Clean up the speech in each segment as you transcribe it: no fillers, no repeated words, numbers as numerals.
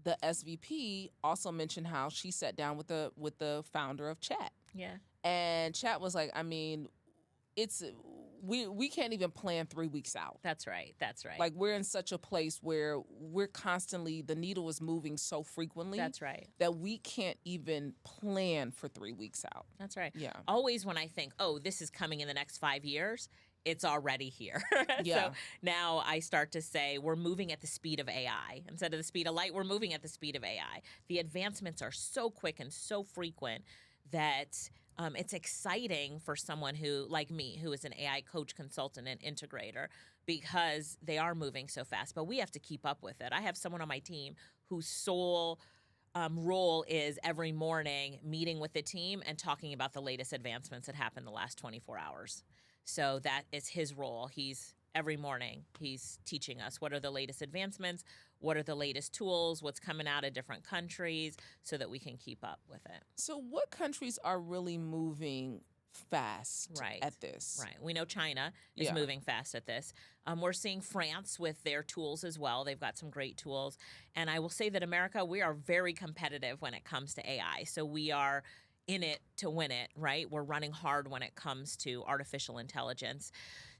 the SVP also mentioned how she sat down with the founder of Chat. Yeah. And Chat was like, I mean, it's we can't even plan 3 weeks out. That's right. That's right. Like, we're in such a place where we're constantly, the needle is moving so frequently. That's right. That we can't even plan for 3 weeks out. That's right. Yeah. Always when I think, oh, this is coming in the next 5 years, it's already here. Yeah. So now I start to say we're moving at the speed of AI. Instead of the speed of light, we're moving at the speed of AI. The advancements are so quick and so frequent that it's exciting for someone who, like me, who is an AI coach, consultant, and integrator, because they are moving so fast. But we have to keep up with it. I have someone on my team whose sole role is every morning meeting with the team and talking about the latest advancements that happened the last 24 hours. So that is his role. Every morning, he's teaching us what are the latest advancements, what are the latest tools, what's coming out of different countries, so that we can keep up with it. So what countries are really moving fast at this? Right. We know China is moving fast at this. We're seeing France with their tools as well. They've got some great tools. And I will say that America, we are very competitive when it comes to AI. So we are in it to win it, right? We're running hard when it comes to artificial intelligence.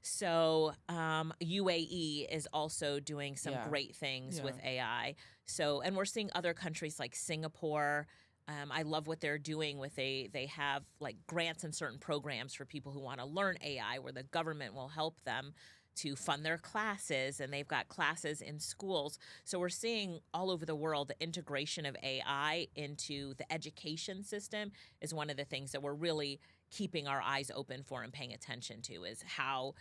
So UAE is also doing some great things with AI. So, and we're seeing other countries like Singapore. I love what they're doing with they have like grants and certain programs for people who want to learn AI, where the government will help them to fund their classes, and they've got classes in schools. So we're seeing all over the world the integration of AI into the education system is one of the things that we're really keeping our eyes open for and paying attention to, is how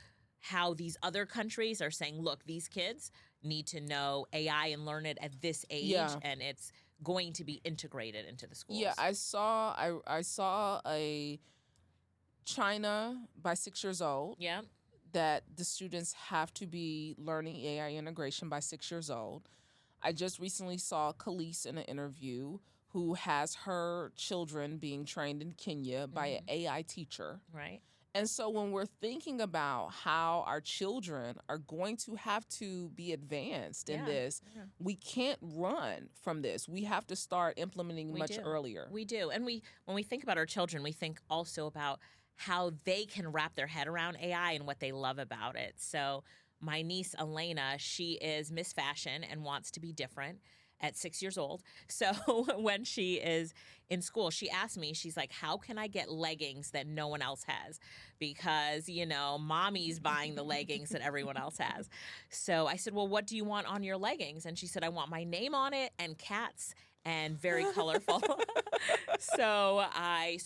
these other countries are saying, look, these kids need to know AI and learn it at this age, and it's going to be integrated into the schools. Yeah, I saw a China by 6 years old. Yeah. That the students have to be learning AI integration by 6 years old. I just recently saw Khalees in an interview who has her children being trained in Kenya by an AI teacher. Right. And so when we're thinking about how our children are going to have to be advanced in this, we can't run from this. We have to start implementing much earlier. We do. And when we think about our children, we think also about how they can wrap their head around AI and what they love about it. So my niece, Elena, she is Miss Fashion and wants to be different at 6 years old. So when she is in school, she asked me, she's like, how can I get leggings that no one else has? Because, mommy's buying the leggings that everyone else has. So I said, well, what do you want on your leggings? And she said, I want my name on it and cats and very colorful. So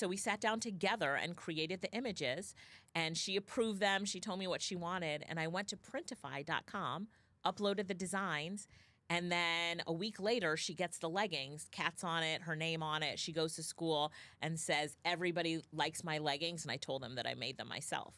we sat down together and created the images, and she approved them. She told me what she wanted, and I went to printify.com, uploaded the designs, and then a week later, she gets the leggings, cats on it, her name on it. She goes to school and says, everybody likes my leggings, and I told them that I made them myself.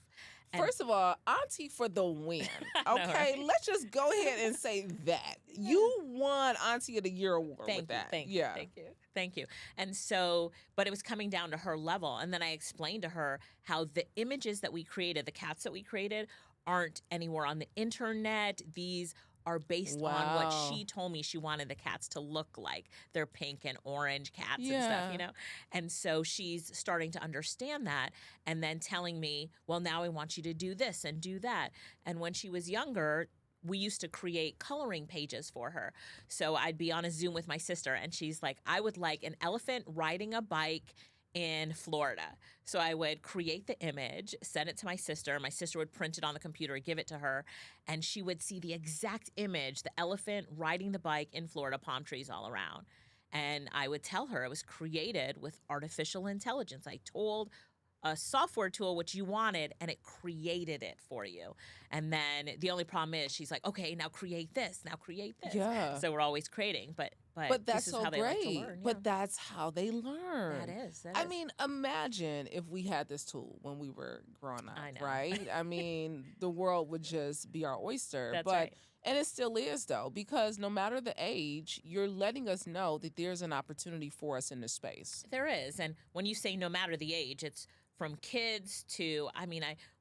First of all, Auntie for the win. Okay, right? Let's just go ahead and say that. You won Auntie of the Year award with that. Thank you. And so, but it was coming down to her level. And then I explained to her how the images that we created, the cats that we created, aren't anywhere on the internet. These are based on what she told me she wanted the cats to look like. They're pink and orange cats and stuff, And so she's starting to understand that, and then telling me, well, now I want you to do this and do that. And when she was younger, we used to create coloring pages for her. So I'd be on a Zoom with my sister, and she's like, I would like an elephant riding a bike in Florida. So I would create the image, send it to my sister. My sister would print it on the computer, give it to her, and she would see the exact image, the elephant riding the bike in Florida, palm trees all around. And I would tell her it was created with artificial intelligence. I told a software tool what you wanted, and it created it for you. And then the only problem is she's like, okay, now create this, now create this. Yeah. So we're always creating, but that's this is so how they great. like to learn. But that's how they learn. That is. I mean, imagine if we had this tool when we were growing up, I know. right? I mean, the world would just be our oyster. That's right. And it still is, though, because no matter the age, you're letting us know that there's an opportunity for us in this space. There is. And when you say no matter the age, it's from kids to,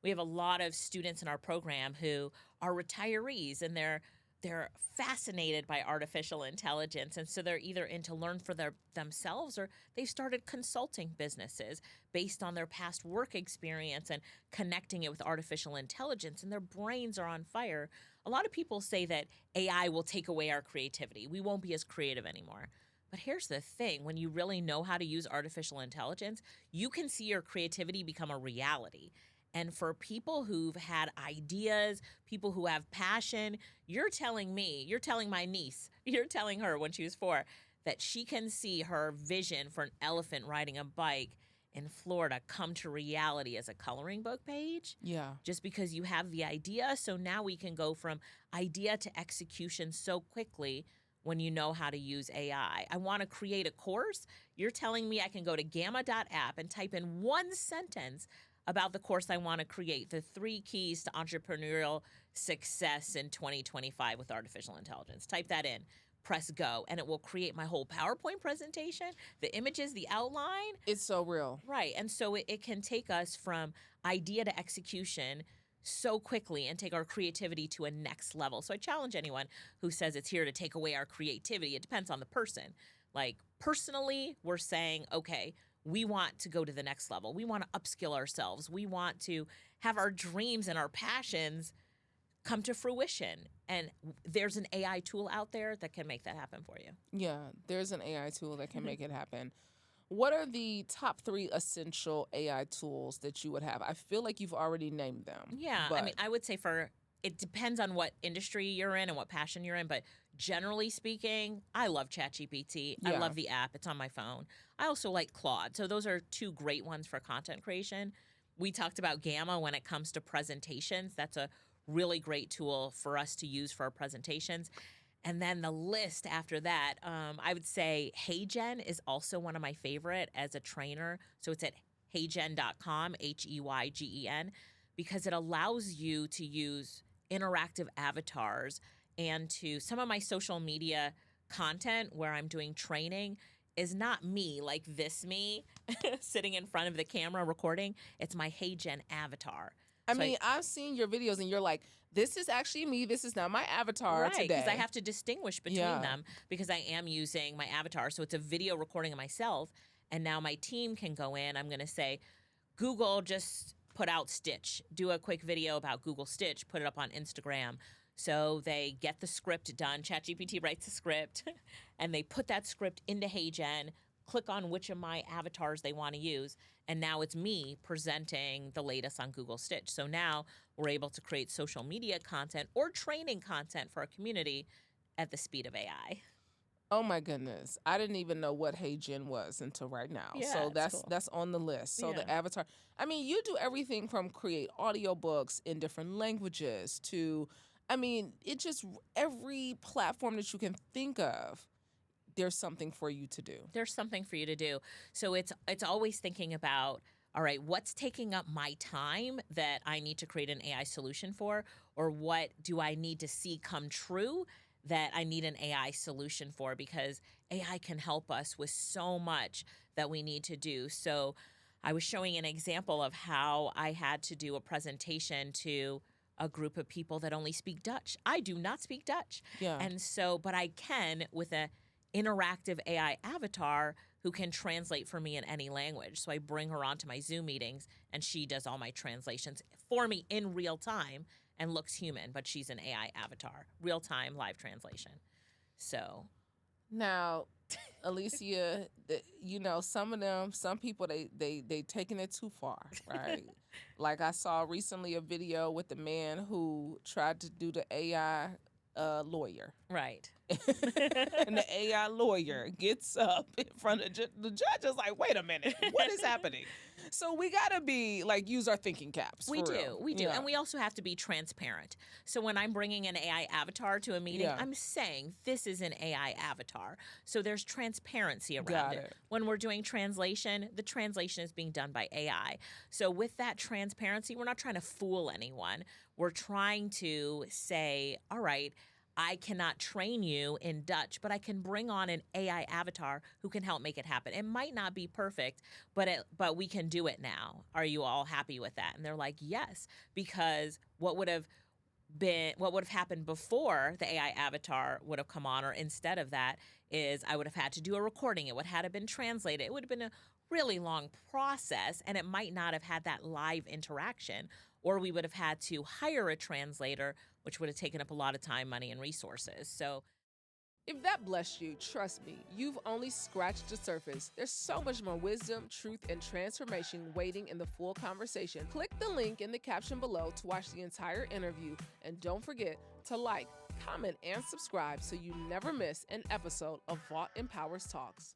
we have a lot of students in our program who are retirees, and they're they're fascinated by artificial intelligence. And so they're either in to learn for themselves, or they've started consulting businesses based on their past work experience and connecting it with artificial intelligence, and their brains are on fire. A lot of people say that AI will take away our creativity. We won't be as creative anymore. But here's the thing, when you really know how to use artificial intelligence, you can see your creativity become a reality. And for people who've had ideas, people who have passion, you're telling my niece, you're telling her when she was 4, that she can see her vision for an elephant riding a bike in Florida come to reality as a coloring book page. Yeah. Just because you have the idea. So now we can go from idea to execution so quickly when you know how to use AI. I want to create a course. You're telling me I can go to gamma.app and type in one sentence about the course I want to create, the 3 keys to entrepreneurial success in 2025 with artificial intelligence. Type that in, press go, and it will create my whole PowerPoint presentation, the images, the outline. It's so real. Right. And so it can take us from idea to execution so quickly and take our creativity to a next level. So I challenge anyone who says it's here to take away our creativity. It depends on the person. Like, personally, we're saying, okay, we want to go to the next level. We want to upskill ourselves. We want to have our dreams and our passions come to fruition. And there's an AI tool out there that can make that happen for you. Yeah, there's an AI tool that can make it happen. What are the top 3 essential AI tools that you would have? I feel like you've already named them. Yeah, but I mean, I would say it depends on what industry you're in and what passion you're in, but generally speaking, I love ChatGPT. I Yeah. love the app. It's on my phone. I also like Claude. So those are 2 great ones for content creation. We talked about Gamma when it comes to presentations. That's a really great tool for us to use for our presentations. And then the list after that, I would say HeyGen is also one of my favorite as a trainer. So it's at heygen.com, HEYGEN, because it allows you to use interactive avatars. And to some of my social media content where I'm doing training is not me, like this me, sitting in front of the camera recording. It's my HeyGen avatar. I mean, I've seen your videos and you're like, this is actually me. This is not my avatar right, today. because I have to distinguish between Yeah. them because I am using my avatar. So it's a video recording of myself. And now my team can go in. I'm going to say, Google just put out Stitch. Do a quick video about Google Stitch. Put it up on Instagram. So they get the script done. ChatGPT writes the script, and they put that script into HeyGen, click on which of my avatars they want to use, and now it's me presenting the latest on Google Stitch. So now we're able to create social media content or training content for our community at the speed of AI. Oh my goodness. I didn't even know what HeyGen was until right now. Yeah, so it's that's cool. that's on the list. So the Yeah. avatar. I mean, you do everything from create audiobooks in different languages to, I mean, it just every platform that you can think of, there's something for you to do. There's something for you to do. So it's always thinking about, all right, what's taking up my time that I need to create an AI solution for, or what do I need to see come true that I need an AI solution for, because AI can help us with so much that we need to do. So I was showing an example of how I had to do a presentation to a group of people that only speak Dutch. I do not speak Dutch. Yeah. And so, but I can with a interactive AI avatar who can translate for me in any language. So I bring her onto my Zoom meetings and she does all my translations for me in real time and looks human, but she's an AI avatar, real time live translation. So Now, Alicia, some people they taking it too far, right? Like I saw recently a video with the man who tried to do the AI lawyer. right. And the AI lawyer gets up in front of the judge is like, wait a minute, what is happening? So we got to be like, use our thinking caps. We for do. real. We do. Yeah. And we also have to be transparent. So when I'm bringing an AI avatar to a meeting, Yeah. I'm saying this is an AI avatar. So there's transparency around Got it. it. When we're doing translation, the translation is being done by AI. So with that transparency, we're not trying to fool anyone. We're trying to say, all right, I cannot train you in Dutch, but I can bring on an AI avatar who can help make it happen. It might not be perfect, but we can do it now. Are you all happy with that? And they're like, yes, because what would have what would have happened before the AI avatar would have come on, or instead of that, is I would have had to do a recording. It would have been translated. It would have been a really long process, and it might not have had that live interaction, or we would have had to hire a translator, which would have taken up a lot of time, money, and resources. So If that blessed you, trust me, you've only scratched the surface. There's so much more wisdom, truth, and transformation waiting in the full conversation. Click the link in the caption below to watch the entire interview, and don't forget to like, comment, and subscribe so you never miss an episode of Vault Empowers Talks.